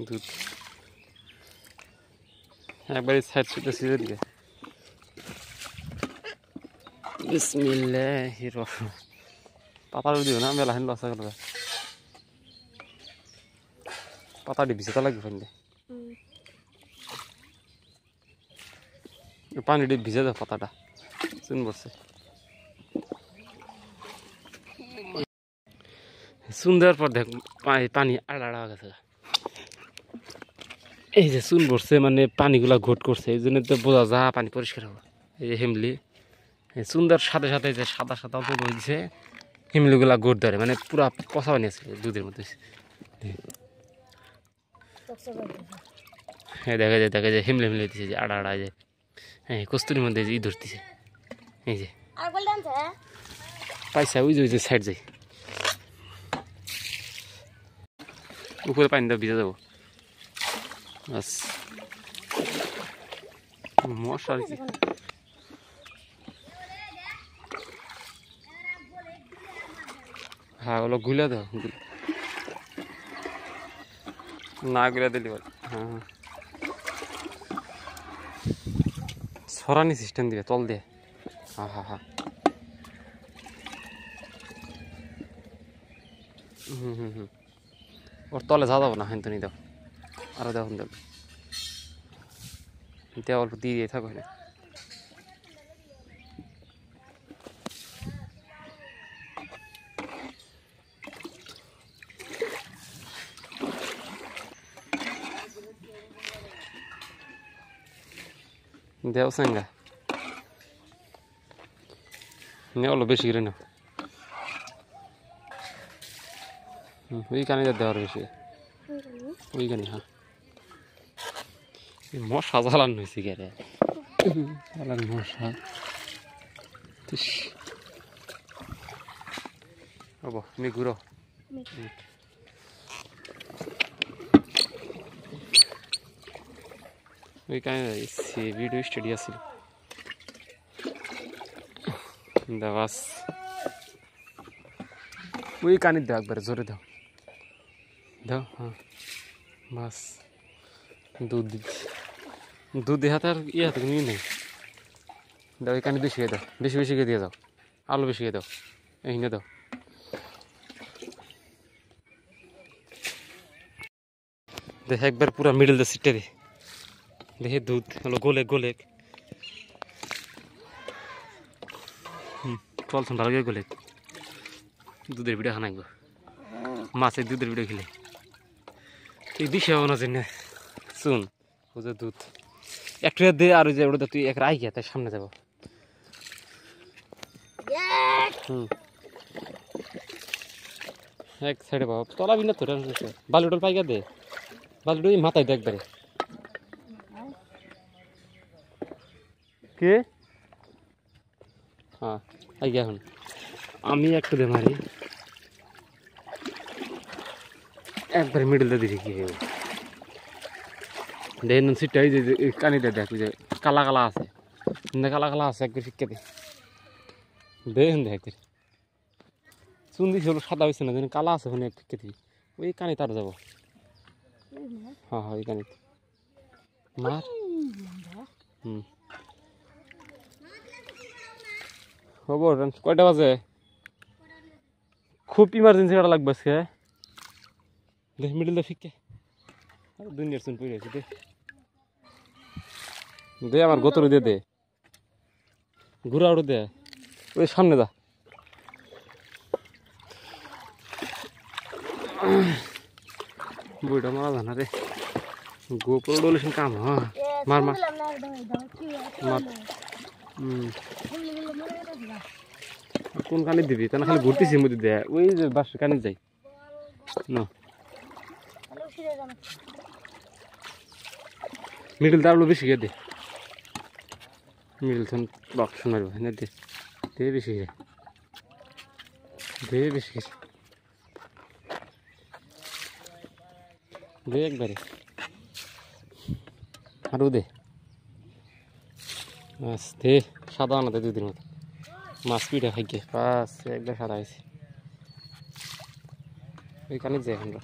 দুধ একবারে সাইড সুতো ছিঁড়ে দিবে। বিসমিল্লাহির রহমান পাতা দিও না মেলা হেন লসা গেল পাতা দি ভিজে লাগবে ফাইন পানি দিয়ে ভিজে দাও পাতাটা চুন পড়ছে সুন্দর পর দেখ পানি আড়া আড়া গেছে এই যে চুন পড়ছে মানে পানিগুলা ঘোট করছে এই জন্য তো বোঝা যা পানি পরিষ্কার হবে। এই যে হিমলি সুন্দর সাথে সাথে যে সাদা সাদা তো রয়েছে হিমলিগুলা গোট ধরে মানে পুরা পচা পানি আছে দুধের মধ্যে। হ্যাঁ দেখা যায় হিমলে হিমলে দিচ্ছে যে আড়া আড়া যায়। হ্যাঁ কস্তুরির মধ্যে ই ধরতেছে এই যে পাইসা ওই যে সাইড যাই উপরে পানি দেওয়া ভিজে যাবো বাস মশা আর কি। হ্যাঁ ওগুলো গুলে দাও না গুলে দিলি বল। হ্যাঁ হ্যাঁ সরানি সিস্টেম দিবে তল দিয়ে। হ্যাঁ হ্যাঁ হ্যাঁ ওর তলে যা যাবো না হ্যাঁ তো নি দাও আরো দেখুন দেব অল্প দিয়ে দিয়ে থাকো না দেও সঙ্গা নেওয়ালো বেশি করে নাও ওইখানে দেওয়ার বেশি ওইখানে। হ্যাঁ মশা জ্বালান হয়েছে গেলে জ্বালান মশা হব তুমি ঘুরো ওইখানে ভিডিও স্টাডি আছিল দেবাস ওই কানি দাও একবারে জোরে দাও দাও। হ্যাঁ বাস দুধ দিচ্ছি দুধ দেহাতে আর ইয়ে হাতে নিয়ে নেই দাও এই কানি বেশি দাও বেশি বেশি দিয়ে দাও আলু বেশি দাও এইখানে দাও। দেখে একবার পুরা মিডল দিয়ে সিটে দে দেখে দুধ হলো গোলে গোলে চলছেন ভালো করে গোলে দুধের ভিডিও খানাইব মাছের দুধের ভিডিও খেলে এই দিশে হবো না যে শুন ও যে দুধ একটু দে আর যে ওটা তুই এক রাই গিয়া তাই সামনে যাবো। এক সাইডে পাবো তলাবি না তোর বালুটল পাইকা দে বালুটো মাথায় দে একবারে কে। হ্যাঁ আই এখন আমি একটু দে মারি একবার মিডল দিয়ে দিছি কি দেন সিটটাই যে কানিটা দেখ যে কালা কালা আছে কালা কালা আছে একবার শিক্ষা দে দেখুন দেখ চুন দিছি হলো সাদা হয়েছে না কালা আছে ওখানে ফিকে দিবি ওই কানি তার যাবো। হ্যাঁ হ্যাঁ ওই কানি মার খবর কয়টা বাজে খুব ইমার্জেন্সি কাটা লাগবে আজকে দেখ মিডিল দে ফিকে দুনিয়ার চুন পড়ে আছে দে দে আমার গোতরে দে দে ঘুরা উড়ে দে ওই সামনে যা বইটা মারা জানা রে গোপর ডলেছেন কাম। হ্যাঁ মার মার মার কোন কানে দিবি তা না খালি ঘুরতেছি মধ্যে দে ওই যে বাস কানে যাই না মিডল দাঁড়ালো বেশি দে মিডল থান বাক্স মারব হ্যাঁ দে দে বেশি দে বেশি দে একবারে আরও দে মাছ দে সাদা আনা দে দুদিন মতো মাছ পিঠা খাইকে বাস একবার সাদা হয়েছে ওইখানে যাই আমরা।